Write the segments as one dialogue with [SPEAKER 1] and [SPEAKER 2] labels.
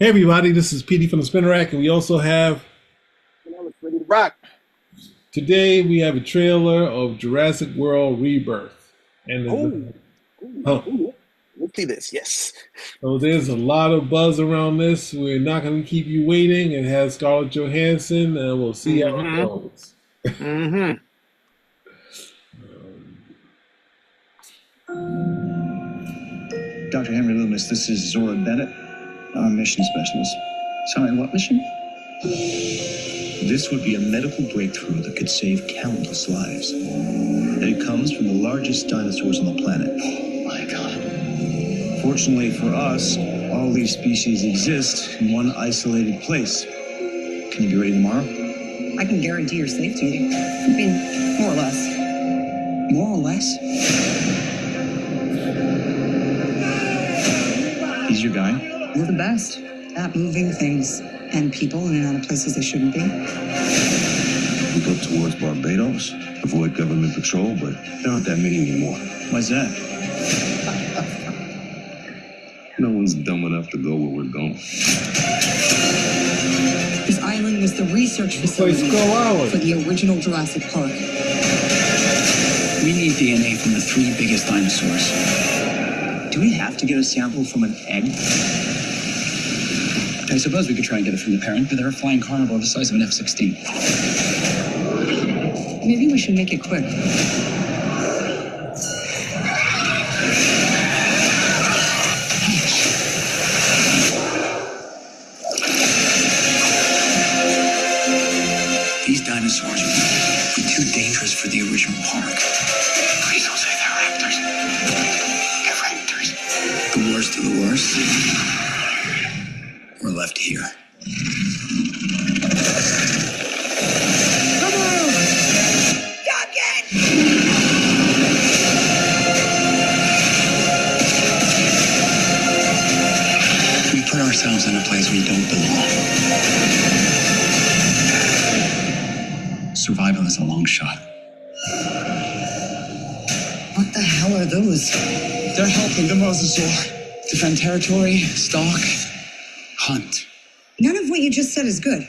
[SPEAKER 1] Hey everybody, this is PD from the Spinner Rack, and we also have
[SPEAKER 2] Ready to rock.
[SPEAKER 1] today we have a trailer of Jurassic World Rebirth, and
[SPEAKER 2] Let's see this. Yes.
[SPEAKER 1] so there's a lot of buzz around this. We're not going to keep you waiting. It has Scarlett Johansson, and we'll see how it goes.
[SPEAKER 2] Mm-hmm.
[SPEAKER 3] Dr. Henry Loomis, this is Zora Bennett. I'm a mission specialist. Sorry, what mission? This would be a medical breakthrough that could save countless lives. And it comes from the largest dinosaurs on the planet. Oh my God. Fortunately for us, all these species exist in one isolated place. Can you be ready tomorrow?
[SPEAKER 4] I can guarantee your safety. I mean, more or less.
[SPEAKER 3] More or less? He's your guy?
[SPEAKER 4] We're the best at moving things and people in and out of places they shouldn't be.
[SPEAKER 5] Move up towards Barbados, avoid government patrol, but there aren't that many anymore.
[SPEAKER 3] Why's that?
[SPEAKER 5] No one's dumb enough to go where we're going.
[SPEAKER 4] This island was the research facility for the original Jurassic Park.
[SPEAKER 3] We need DNA from the 3 biggest dinosaurs. Do we have to get a sample from an egg? I suppose we could try and get it from the parent, but they're a flying carnivore the size of an F-16.
[SPEAKER 4] Maybe we should make it quick.
[SPEAKER 3] These dinosaurs were too dangerous for the original park. Please don't say they're raptors. They're raptors. The worst of the worst. We're left here.
[SPEAKER 4] Come on! Duck it!
[SPEAKER 3] We put ourselves in a place we don't belong. Survival is a long shot.
[SPEAKER 4] What the hell are those?
[SPEAKER 3] They're helping the mosasaur defend territory, stalk, hunt.
[SPEAKER 4] None of what you just said is good.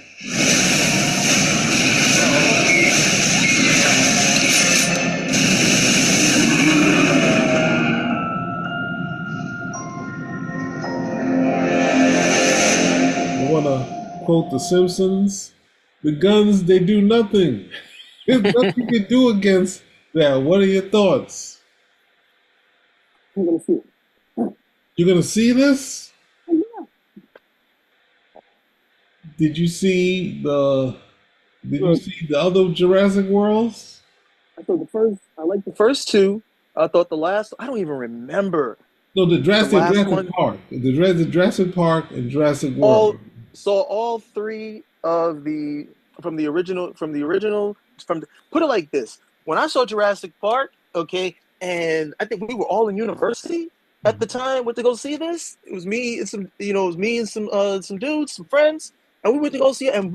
[SPEAKER 1] I want to quote The Simpsons: "The guns, they do nothing. There's nothing you can do against that." What are your thoughts?
[SPEAKER 2] I'm gonna see it.
[SPEAKER 1] You're going to see this?
[SPEAKER 2] Yeah.
[SPEAKER 1] Did you see the other Jurassic Worlds?
[SPEAKER 2] I like the first two. I thought the last. I don't even remember.
[SPEAKER 1] No, the Jurassic
[SPEAKER 2] one.
[SPEAKER 1] Park. The Jurassic Park and Jurassic
[SPEAKER 2] All
[SPEAKER 1] World.
[SPEAKER 2] saw all 3 of the from the original. Put it like this: when I saw Jurassic Park, okay, and I think we were all in university at the time. Went to go see this. It was me and some dudes, some friends, and we went to go see it. And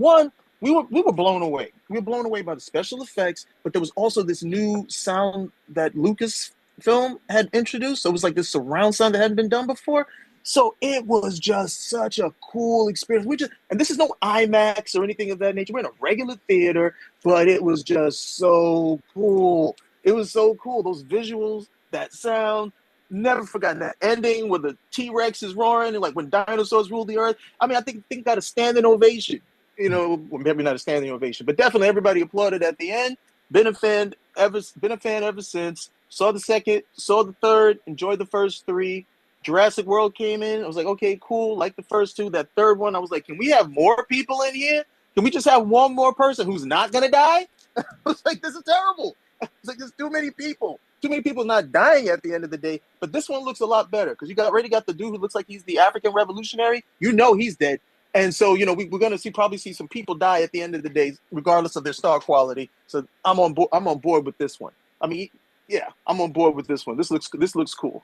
[SPEAKER 2] we were blown away. We were blown away by the special effects, but there was also this new sound that Lucasfilm had introduced. So it was like this surround sound that hadn't been done before. So it was just such a cool experience. And this is no IMAX or anything of that nature. We're in a regular theater, but it was just so cool. It was so cool. Those visuals, that sound. Never forgotten that ending where the T-Rex is roaring and like when dinosaurs ruled the earth. I mean, I think got a standing ovation. Well, maybe not a standing ovation, but definitely everybody applauded at the end. Been a fan ever since. Saw the second, saw the third, enjoyed the first 3. Jurassic World came in. I was like, okay, cool. Like the first 2. That third one, I was like, can we have more people in here? Can we just have one more person who's not gonna die? I was like, this is terrible. It's like there's too many people. Too many people not dying at the end of the day. But this one looks a lot better because you already got the dude who looks like he's the African revolutionary. You know he's dead. And so, we're going to probably see some people die at the end of the day, regardless of their star quality. So I'm on board with this one. I mean, yeah, I'm on board with this one. This looks cool.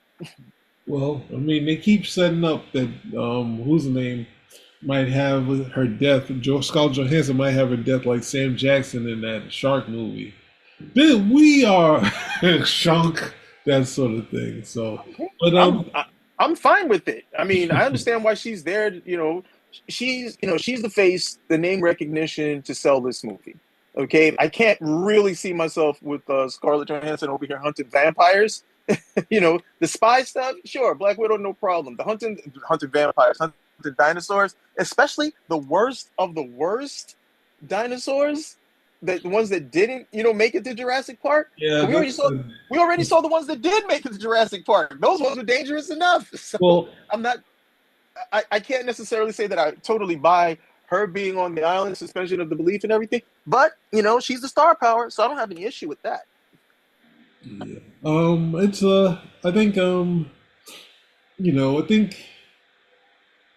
[SPEAKER 1] Well, I mean, they keep setting up that who's the name might have her death. Scarlett Johansson might have her death like Sam Jackson in that shark movie. Then we are shark, that sort of thing. So, but
[SPEAKER 2] I'm fine with it. I mean, I understand why she's there. she's the face, the name recognition to sell this movie. Okay, I can't really see myself with Scarlett Johansson over here hunting vampires. The spy stuff, sure, Black Widow, no problem. The hunting vampires, hunting dinosaurs, especially the worst of the worst dinosaurs, the ones that didn't, make it to Jurassic Park.
[SPEAKER 1] Yeah,
[SPEAKER 2] we already saw the ones that did make it to Jurassic Park. Those ones were dangerous enough. So
[SPEAKER 1] well,
[SPEAKER 2] I can't necessarily say that I totally buy her being on the island, suspension of the belief and everything, but she's the star power, so I don't have any issue with that.
[SPEAKER 1] yeah. It's I think I think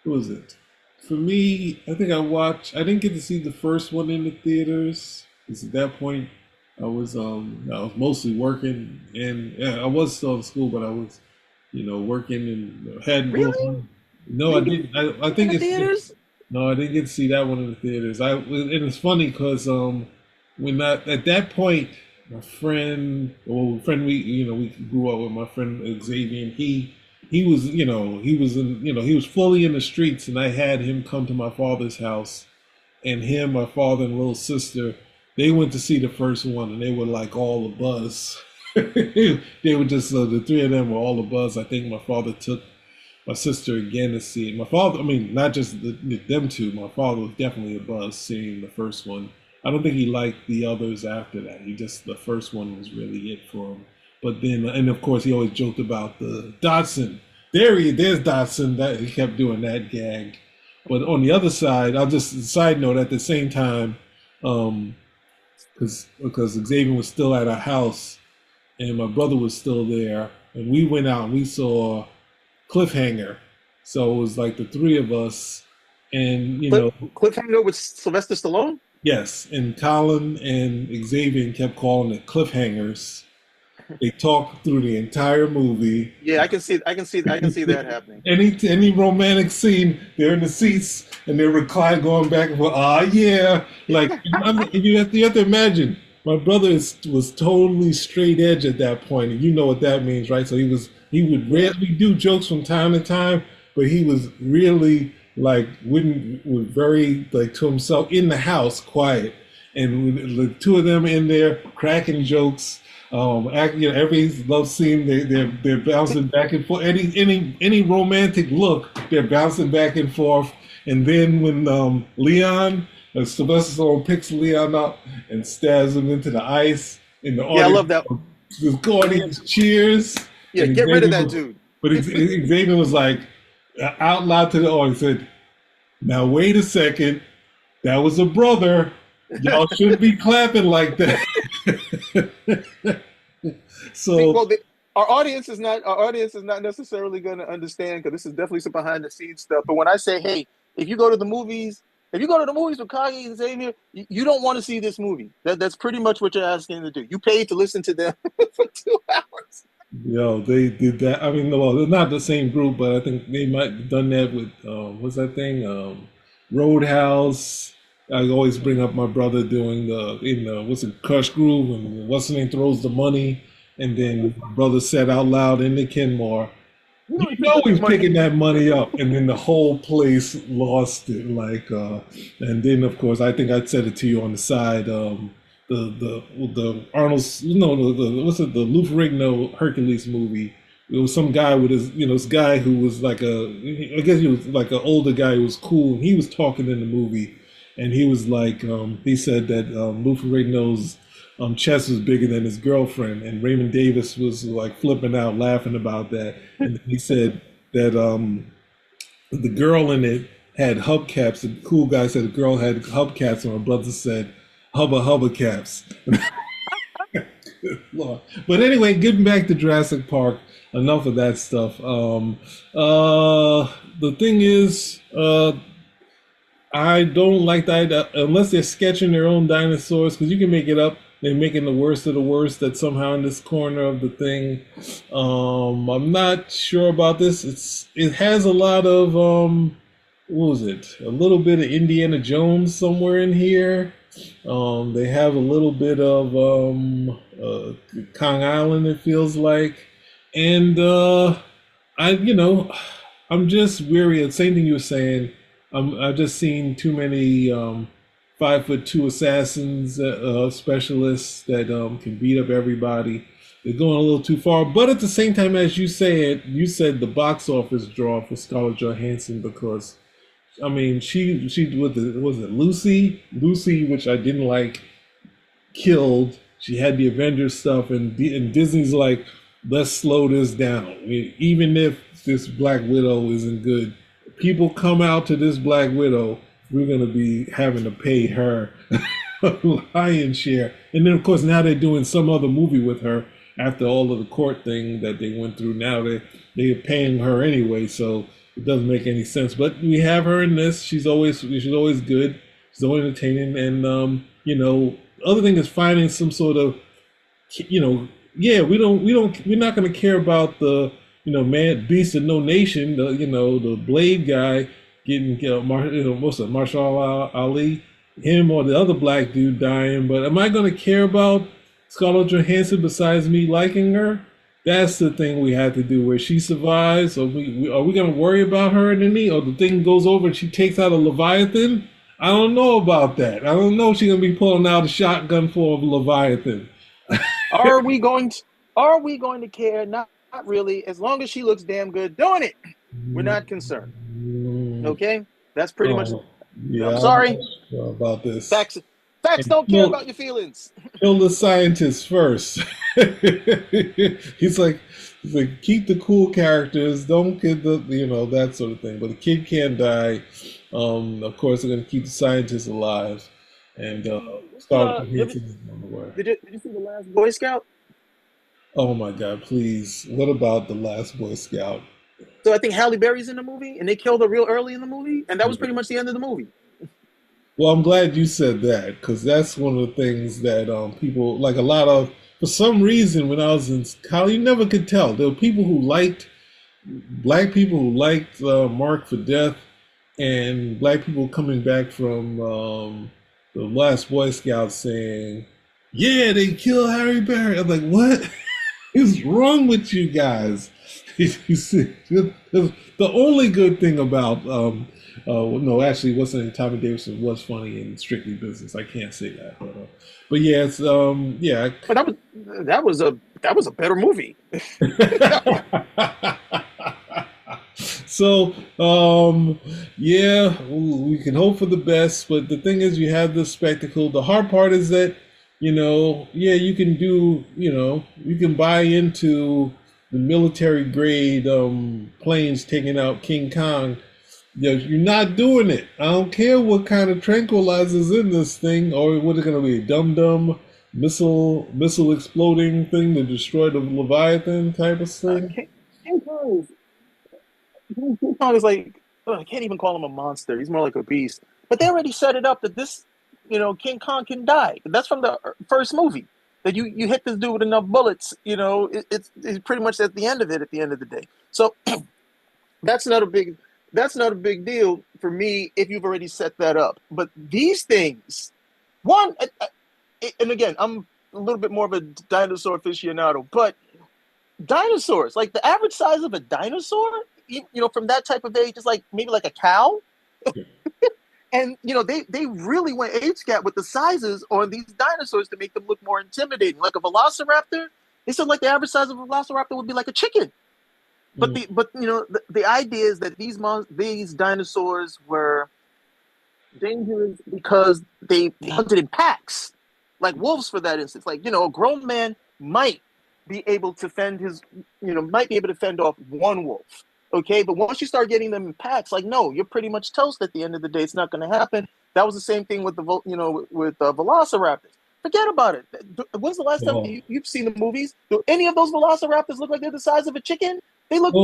[SPEAKER 1] what was it? For me, I think I didn't get to see the first one in the theaters because at that point I was mostly working, and yeah, I was still in school, but I was working and had
[SPEAKER 2] Really?
[SPEAKER 1] no, I didn't. I think
[SPEAKER 2] in the
[SPEAKER 1] it's
[SPEAKER 2] theaters.
[SPEAKER 1] no, I didn't get to see that one in the theaters. And it's funny because at that point, my friend, we grew up with my friend Xavier, and he was fully in the streets, and I had him come to my father's house, and him, my father, and little sister, they went to see the first one, and they were like all a buzz. They were just the three of them were all a buzz. I think my father took my sister again to see it. My father, I mean, not just them two. My father was definitely a buzz seeing the first one. I don't think he liked the others after that. The first one was really it for him. But then, and of course, he always joked about the Dodson. There's Dodson. That he kept doing that gag. But on the other side, I'll just side note at the same time, because Xavier was still at our house, and my brother was still there, and we went out and we saw Cliffhanger. So it was like the three of us, and
[SPEAKER 2] Cliffhanger with Sylvester Stallone.
[SPEAKER 1] Yes, and Colin and Xavier kept calling it cliffhangers. They talked through the entire movie.
[SPEAKER 2] Yeah, I can see that happening.
[SPEAKER 1] Any romantic scene, they're in the seats and they're reclined, going back and forth. Yeah, like you have to imagine. My brother was totally straight edge at that point, and you know what that means, right? So he would rarely do jokes from time to time, but he was really was very to himself in the house, quiet, and the two of them in there cracking jokes. Every love scene they're bouncing back and forth. Any romantic look, they're bouncing back and forth. And then when Leon, Sylvester Stallone picks Leon up and stabs him into the ice, in the audience,
[SPEAKER 2] I love that.
[SPEAKER 1] The audience cheers.
[SPEAKER 2] Yeah, get rid of that dude.
[SPEAKER 1] But Xavier was like out loud to the audience, said, "Now wait a second, that was a brother. Y'all shouldn't be clapping like that." So
[SPEAKER 2] our audience is not necessarily going to understand, because this is definitely some behind the scenes stuff. But when I say, hey, if you go to the movies with Kage and Xavier, you don't want to see this movie. That's pretty much what you're asking to do. You paid to listen to them for 2 hours.
[SPEAKER 1] Yo, they did that. I mean, well, they're not the same group, but I think they might have done that with what's that thing? Roadhouse. I always bring up my brother doing what's it, Crush Groove, and what's the name throws the money, and then my brother said out loud in the Kenmore, he's picking that money up, and then the whole place lost it. And then of course I think I said it to you on the side. The Arnold, the Lou Ferrigno Hercules movie. It was some guy with this guy who was I guess he was like an older guy who was cool, and he was talking in the movie. And he was like, he said that Lou Ferrigno's chest was bigger than his girlfriend, and Raymond Davis was like flipping out, laughing about that. And he said that the girl in it had hubcaps. The cool guy said the girl had hubcaps, and my brother said hubba caps. But anyway, getting back to Jurassic Park, enough of that stuff. The thing is, I don't like that unless they're sketching their own dinosaurs, because you can make it up. They're making the worst of the worst that's somehow in this corner of the thing. I'm not sure about this. It has a lot of what was it? A little bit of Indiana Jones somewhere in here. They have a little bit of Kong Island, it feels like, and I'm just weary of the same thing you were saying. I've just seen too many 5'2" assassins, specialists that can beat up everybody. They're going a little too far, but at the same time, as you said the box office draw for Scarlett Johansson because I mean she was it Lucy, which I didn't like, killed. She had the Avengers stuff, and Disney's like, let's slow this down. I mean, even if this Black Widow isn't good, people come out to this Black Widow, we're gonna be having to pay her a lion's share. And then of course now they're doing some other movie with her after all of the court thing that they went through. Now they're paying her anyway, so it doesn't make any sense. But we have her in this. She's always good. She's always entertaining, and other thing is finding some sort of, yeah, we're not going to care about the, man, beast of no nation, the Blade guy getting, what's it, Mahershala Ali, him or the other black dude dying. But am I going to care about Scarlett Johansson besides me liking her? That's the thing we have to do. Where she survives, or are we going to worry about her in any, or the thing goes over and she takes out a Leviathan? I don't know about that. I don't know if she's gonna be pulling out a shotgun for a Leviathan.
[SPEAKER 2] Are we going to care? Not really. As long as she looks damn good doing it, we're not concerned. Okay, that's pretty much.
[SPEAKER 1] Yeah,
[SPEAKER 2] I'm sorry
[SPEAKER 1] about this.
[SPEAKER 2] Facts don't care about your feelings.
[SPEAKER 1] Kill the scientists first. He's like, keep the cool characters. Don't get the that sort of thing. But the kid can't die. Of course, they're going to keep the scientists alive, and start
[SPEAKER 2] did you see The Last Boy Scout?
[SPEAKER 1] Oh my God! Please, what about The Last Boy Scout?
[SPEAKER 2] So I think Halle Berry's in the movie, and they killed her real early in the movie, and that was pretty much the end of the movie.
[SPEAKER 1] Well, I'm glad you said that because that's one of the things that people like. A lot of, for some reason, when I was in college, you never could tell. There were people who liked black people who liked Mark for Death. And black people coming back from the Last Boy Scouts saying, yeah, they killed Harry Berry. I'm like, what is wrong with you guys? You see, the only good thing about, no, actually, what's the name? Tommy Davidson was funny in Strictly Business. I can't say that. But yeah, it's, yeah.
[SPEAKER 2] But that was a better movie.
[SPEAKER 1] So, yeah, we can hope for the best, but the thing is, you have this spectacle. The hard part is that, yeah, you can do, you can buy into the military grade planes taking out King Kong. You're not doing it. I don't care what kind of tranquilizers in this thing, or what is it going to be, a dum-dum missile exploding thing to destroy the Leviathan type of thing?
[SPEAKER 2] King Kong is like, I can't even call him a monster. He's more like a beast. But they already set it up that this, King Kong can die. That's from the first movie. That you hit this dude with enough bullets, it's pretty much at the end of it. At the end of the day, so that's not a big deal for me if you've already set that up. But these things, and again, I'm a little bit more of a dinosaur aficionado, but dinosaurs, like the average size of a dinosaur, from that type of age is like maybe like a cow. And, they really went age-gap with the sizes on these dinosaurs to make them look more intimidating. Like a velociraptor, they said like the average size of a velociraptor would be like a chicken. But the idea is that these dinosaurs were dangerous because they hunted in packs, like wolves for that instance. Like, a grown man might be able to fend off one wolf. Okay, but once you start getting them in packs, like, no, you're pretty much toast at the end of the day. It's not going to happen. That was the same thing with with velociraptors. Forget about it. When's the last time you've seen the movies? Do any of those velociraptors look like they're the size of a chicken? They look,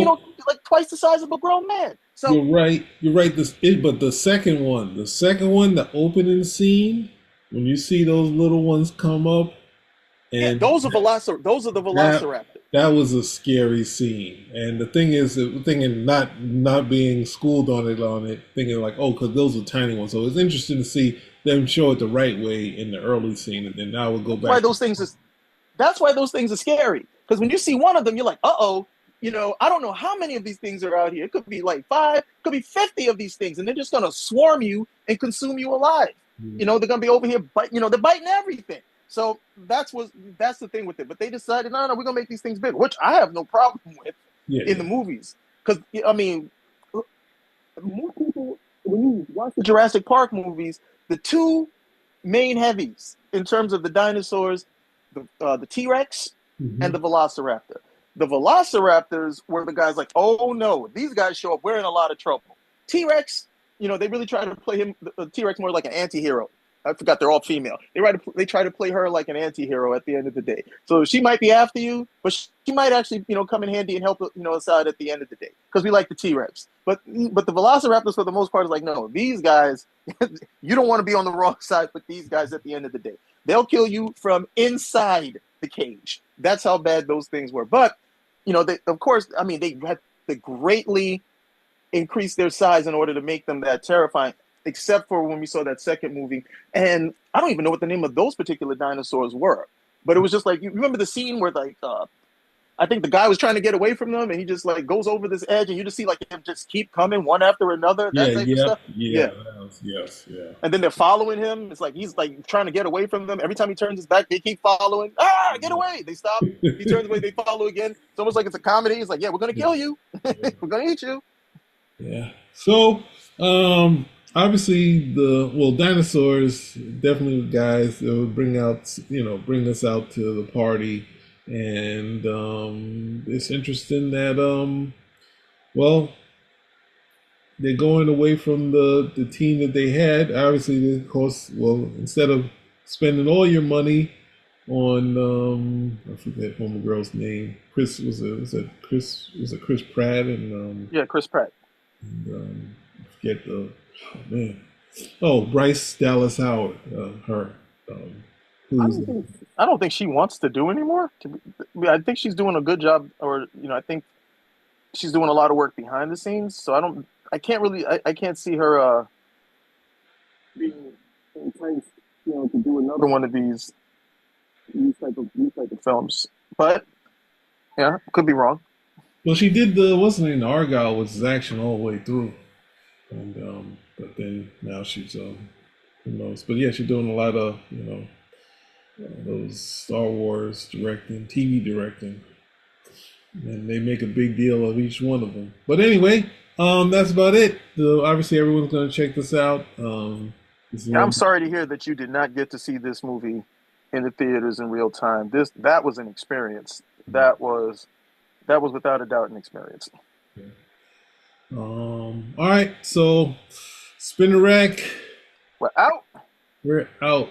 [SPEAKER 2] like twice the size of a grown man. So
[SPEAKER 1] you're right. But the second one, the opening scene, when you see those little ones come up, and
[SPEAKER 2] those are the velociraptors.
[SPEAKER 1] That was a scary scene, and the thing is, thinking not being schooled on it, thinking like, because those are tiny ones. So it's interesting to see them show it the right way in the early scene, and then now we'll go back.
[SPEAKER 2] That's why those things are scary. Because when you see one of them, you're like, uh-oh, I don't know how many of these things are out here. It could be like 5, could be 50 of these things, and they're just gonna swarm you and consume you alive. They're gonna be over here, they're biting everything. So that's the thing with it. But they decided, no, we're gonna make these things big, which I have no problem with in the movies, because I mean, more people when you watch the Jurassic Park movies, the two main heavies in terms of the dinosaurs, the T-Rex and the Velociraptor. The Velociraptors were the guys like, oh no, these guys show up, we're in a lot of trouble. T-Rex, they really try to play him, the T-Rex, more like an anti-hero. I forgot they're all female. They try to play her like an anti-hero at the end of the day. So she might be after you, but she might actually, come in handy and help, us out at the end of the day, because we like the T-Rex. But the Velociraptors, for the most part, is like, no, these guys, you don't want to be on the wrong side with these guys at the end of the day. They'll kill you from inside the cage. That's how bad those things were. But, they, of course, I mean, they had to greatly increase their size in order to make them that terrifying, except for when we saw that second movie. And I don't even know what the name of those particular dinosaurs were. But it was just like, you remember the scene where, like, I think the guy was trying to get away from them, and he just, like, goes over this edge, and you just see, like, him just keep coming one after another. That type of stuff.
[SPEAKER 1] Yes.
[SPEAKER 2] And then they're following him. It's like he's, like, trying to get away from them. Every time he turns his back, they keep following. Get away. They stop. He turns away. They follow again. It's almost like it's a comedy. It's like, yeah, we're going to kill you. We're going to eat you.
[SPEAKER 1] Yeah. So, obviously, dinosaurs definitely guys that would bring us out to the party, and it's interesting that they're going away from the team that they had. Obviously, of course, instead of spending all your money on I forget homegirl's name. Chris was it Chris Pratt and
[SPEAKER 2] Chris Pratt.
[SPEAKER 1] And, I forget Bryce Dallas Howard, her.
[SPEAKER 2] I don't think she wants to do anymore. I think she's doing a good job, or I think she's doing a lot of work behind the scenes. So I can't see her being enticed, to do another one of these type of films. But yeah, could be wrong.
[SPEAKER 1] Well, she did what's the name? Argyle was action all the way through, and but then now she's who knows? But yeah, she's doing a lot of those Star Wars directing, TV directing, and they make a big deal of each one of them. But anyway, that's about it. Obviously, everyone's going to check this out.
[SPEAKER 2] I'm sorry to hear that you did not get to see this movie in the theaters in real time. That was an experience. That was without a doubt an experience.
[SPEAKER 1] Yeah. All right, so spin the rack.
[SPEAKER 2] We're out.
[SPEAKER 1] We're out.